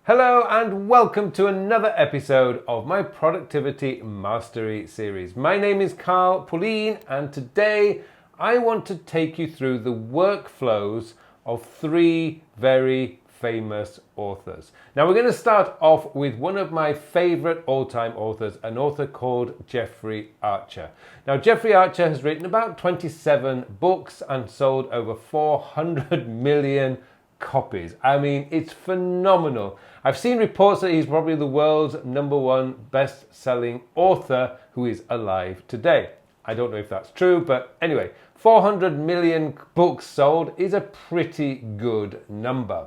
Hello and welcome to another episode of my Productivity Mastery series. My name is Pullein and today I want to take you through the workflows of three very famous authors. Now we're going to start off with one of my favorite all-time authors, an author called Jeffrey Archer. Now Jeffrey Archer has written about 27 books and sold over 400 million copies. I mean, it's phenomenal. I've seen reports that he's probably the world's #1 best-selling author who is alive today. I don't know if that's true, but anyway, 400 million books sold is a pretty good number.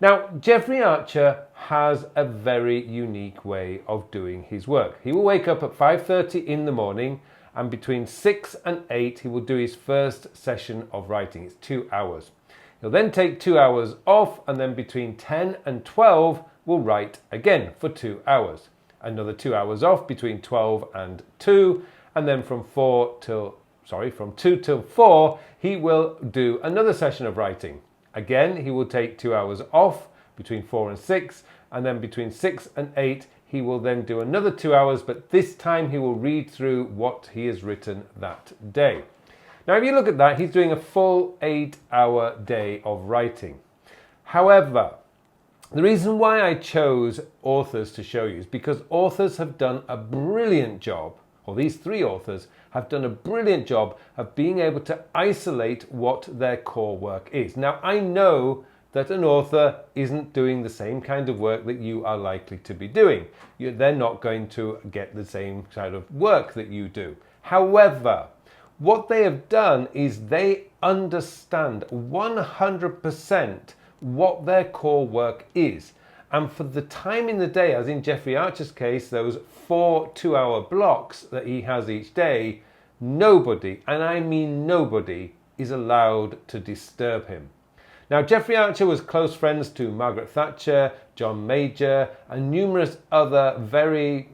Now, Jeffrey Archer has a very unique way of doing his work. He will wake up at 5:30 in the morning, and between 6 and 8 he will do his first session of writing. It's 2 hours. He'll then take 2 hours off, and then between 10 and 12 will write again for 2 hours. Another 2 hours off between 12 and 2, and then from 2 till 4 he will do another session of writing. Again, he will take 2 hours off between 4 and 6, and then between 6 and 8 he will then do another 2 hours, but this time he will read through what he has written that day. Now, if you look at that, he's doing a full 8-hour day of writing. However, the reason why I chose authors to show you is because authors have done a brilliant job, or these three authors have done a brilliant job of being able to isolate what their core work is. Now, I know that an author isn't doing the same kind of work that you are likely to be doing. They're not going to get the same kind of work that you do. However, what they have done is they understand 100% what their core work is. And for the time in the day, as in Jeffrey Archer's case, those 4 2-hour blocks that he has each day, nobody, and I mean nobody, is allowed to disturb him. Now, Jeffrey Archer was close friends to Margaret Thatcher, John Major, and numerous other very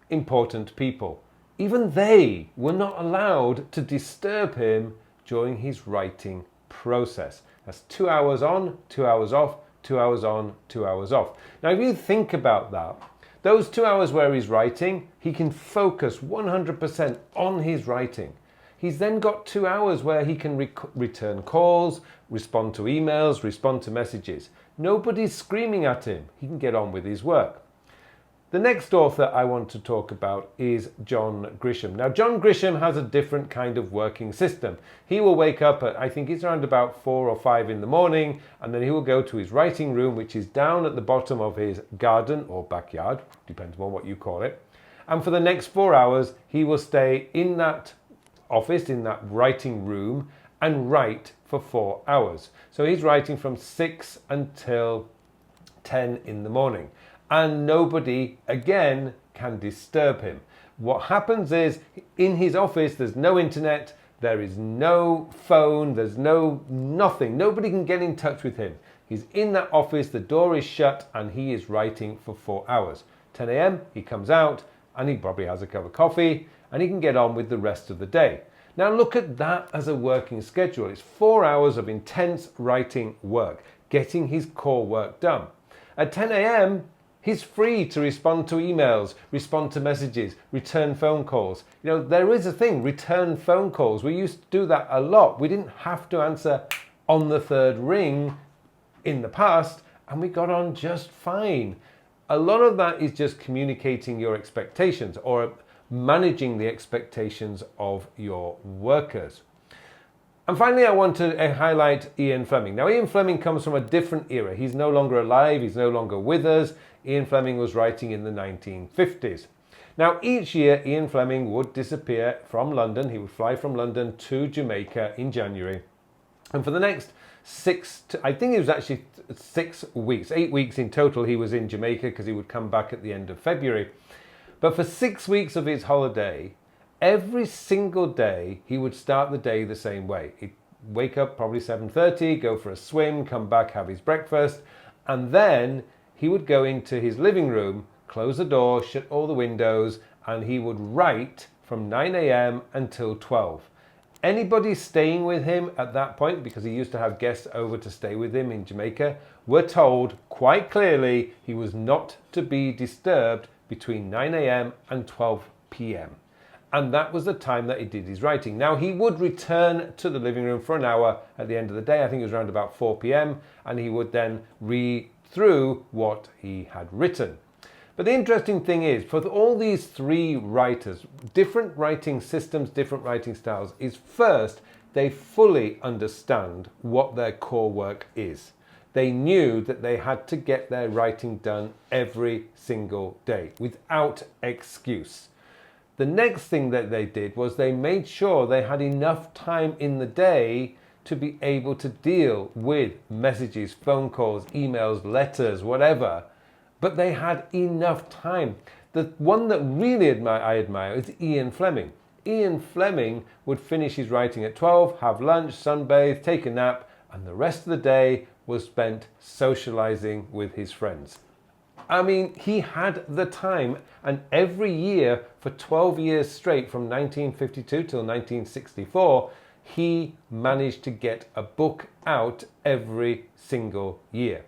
important people. Even they were not allowed to disturb him during his writing process. That's 2 hours on, 2 hours off, 2 hours on, 2 hours off. Now, if you think about that, those 2 hours where he's writing, he can focus 100% on his writing. He's then got 2 hours where he can return calls, respond to emails, respond to messages. Nobody's screaming at him. He can get on with his work. The next author I want to talk about is John Grisham. Now, John Grisham has a different kind of working system. He will wake up at, I think it's around about 4 or 5 in the morning, and then he will go to his writing room, which is down at the bottom of his garden or backyard, depends on what you call it. And for the next 4 hours, he will stay in that office, in that writing room, and write for 4 hours. So he's writing from 6 until 10 in the morning. And nobody, again, can disturb him. What happens is, in his office, there's no internet, there is no phone, there's nothing. Nobody can get in touch with him. He's in that office, the door is shut, and he is writing for 4 hours. 10 a.m., he comes out, and he probably has a cup of coffee, and he can get on with the rest of the day. Now look at that as a working schedule. It's 4 hours of intense writing work, getting his core work done. At 10 a.m., he's free to respond to emails, respond to messages, return phone calls. You know, there is a thing, return phone calls. We used to do that a lot. We didn't have to answer on the third ring in the past, and we got on just fine. A lot of that is just communicating your expectations or managing the expectations of your workers. And finally, I want to highlight Ian Fleming. Now, Ian Fleming comes from a different era. He's no longer alive. He's no longer with us. Ian Fleming was writing in the 1950s. Now, each year, Ian Fleming would disappear from London. He would fly from London to Jamaica in January. And for the next 8 weeks in total, he was in Jamaica because he would come back at the end of February. But for 6 weeks of his holiday, every single day, he would start the day the same way. He'd wake up probably 7:30, go for a swim, come back, have his breakfast, and then he would go into his living room, close the door, shut all the windows, and he would write from 9 a.m. until 12. Anybody staying with him at that point, because he used to have guests over to stay with him in Jamaica, were told quite clearly he was not to be disturbed between 9 a.m. and 12 p.m. And that was the time that he did his writing. Now, he would return to the living room for an hour at the end of the day. I think it was around about 4 p.m. And he would then read through what he had written. But the interesting thing is, for all these three writers, different writing systems, different writing styles, is first, they fully understand what their core work is. They knew that they had to get their writing done every single day, without excuse. The next thing that they did was they made sure they had enough time in the day to be able to deal with messages, phone calls, emails, letters, whatever. But they had enough time. The one that really I admire is Ian Fleming. Ian Fleming would finish his writing at 12, have lunch, sunbathe, take a nap, and the rest of the day was spent socializing with his friends. I mean, he had the time, and every year for 12 years straight, from 1952 till 1964, he managed to get a book out every single year.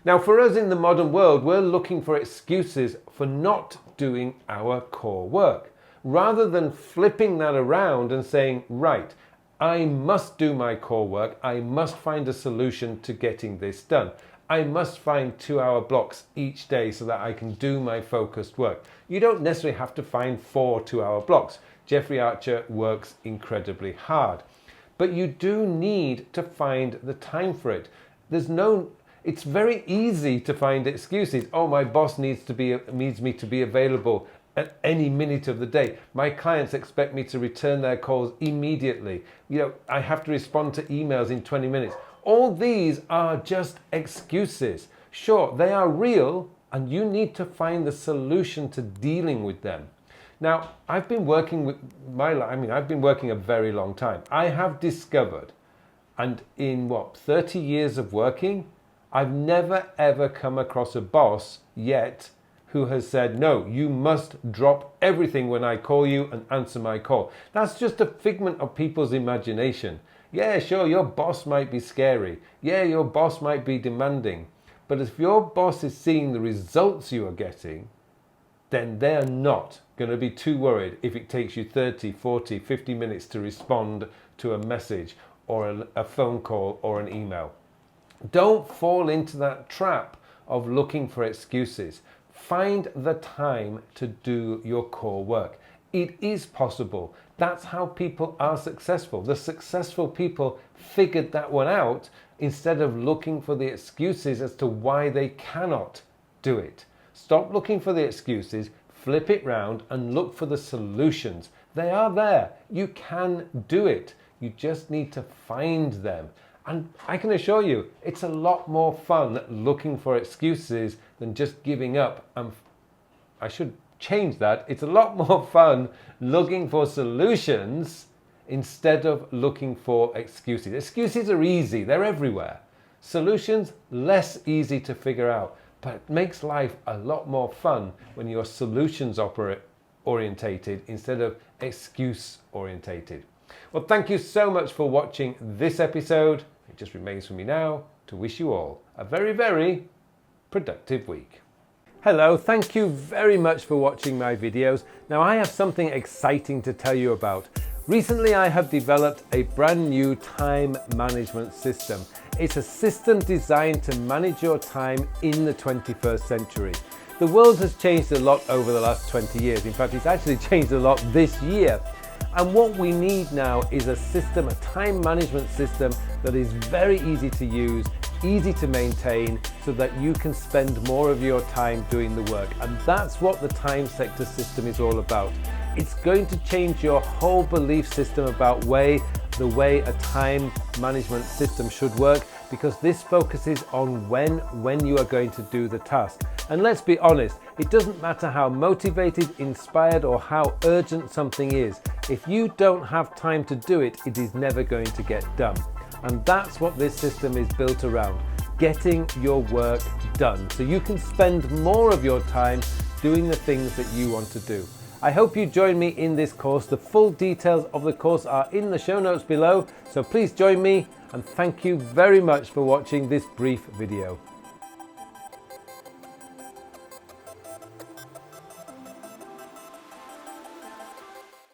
Now, for us in the modern world, we're looking for excuses for not doing our core work, rather than flipping that around and saying, right, I must do my core work. I must find a solution to getting this done. I must find 2-hour blocks each day so that I can do my focused work. You don't necessarily have to find 4 2-hour blocks. Jeffrey Archer works incredibly hard. But you do need to find the time for it. It's very easy to find excuses. Oh, my boss needs me to be available at any minute of the day. My clients expect me to return their calls immediately. I have to respond to emails in 20 minutes. All these are just excuses. Sure, they are real, and you need to find the solution to dealing with them. Now, I've been working a very long time. I have discovered, and in 30 years of working, I've never ever come across a boss yet who has said, no, you must drop everything when I call you and answer my call. That's just a figment of people's imagination. Yeah, sure, your boss might be scary. Yeah, your boss might be demanding. But if your boss is seeing the results you are getting, then they're not going to be too worried if it takes you 30, 40, 50 minutes to respond to a message or a phone call or an email. Don't fall into that trap of looking for excuses. Find the time to do your core work. It is possible. That's how people are successful. The successful people figured that one out instead of looking for the excuses as to why they cannot do it. Stop looking for the excuses, flip it round and look for the solutions. They are there. You can do it. You just need to find them. And I can assure you, it's a lot more fun looking for excuses than just giving up. I should change that. It's a lot more fun looking for solutions instead of looking for excuses. Excuses are easy. They're everywhere. Solutions, less easy to figure out. But it makes life a lot more fun when you're solutions orientated instead of excuse orientated. Well, thank you so much for watching this episode. It just remains for me now to wish you all a very, very productive week. Hello, thank you very much for watching my videos. Now I have something exciting to tell you about. Recently I have developed a brand new time management system. It's a system designed to manage your time in the 21st century. The world has changed a lot over the last 20 years. In fact, it's actually changed a lot this year. And what we need now is a system, a time management system that is very easy to use, easy to maintain, so that you can spend more of your time doing the work. And that's what the time sector system is all about. It's going to change your whole belief system about the way a time management system should work, because this focuses on when you are going to do the task. And let's be honest, it doesn't matter how motivated, inspired, or how urgent something is. If you don't have time to do it, it is never going to get done. And that's what this system is built around, getting your work done, so you can spend more of your time doing the things that you want to do. I hope you join me in this course. The full details of the course are in the show notes below, so please join me, and thank you very much for watching this brief video.